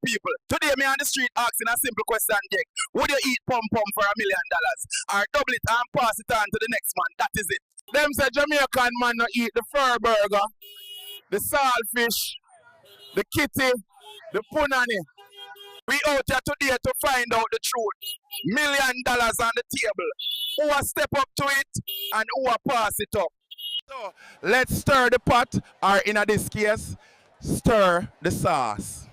people. Today, me on the street asking a simple question, Dick. Would you eat pom-pom for $1 million? Or double it and pass it on to the next man? That is it. Them say Jamaican man not eat the fur burger, the saltfish, the kitty, the punani. We out here today to find out the truth. $1 million on the table. Who will step up to it and who will pass it up? So let's stir the pot, or in this case, stir the sauce.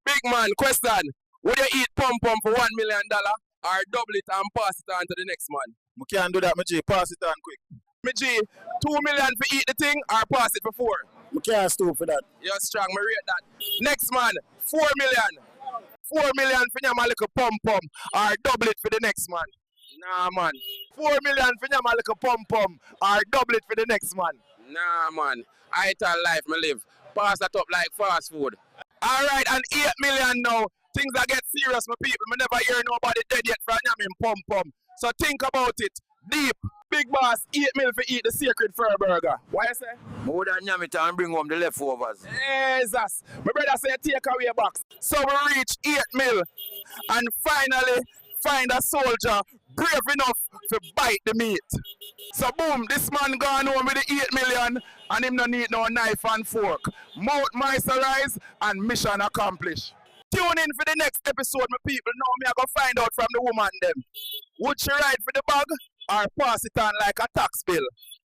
Big man, question. Would you eat pom-pom for $1 million or double it and pass it on to the next man? We can't do that, my G. Pass it on quick. My G, $2 million for eat the thing or pass it for 4? We can't stoop for that. You're strong, me rate that. Next man, $4 million. $4 million for your little pom-pom or double it for the next man. Nah, man. $4 million for your little pom-pom or double it for the next man. Nah, man. I tell life me live. Pass that up like fast food. Alright, and $8 million now. Things that get serious, my people. Me never hear nobody dead yet for yamming pom-pom. So think about it. Deep. Big boss, $8 million for eat the sacred fur burger. Why you say? I would have yam it and bring home the leftovers. Jesus. My brother say take away a box. So we reach $8 million. And finally find a soldier brave enough to bite the meat. So boom, this man gone home with the $8 million and him no need no knife and fork. Mouth moisturized and mission accomplished. Tune in for the next episode, my people. Now me I go find out from the woman them. Would she ride for the bag or pass it on like a tax bill?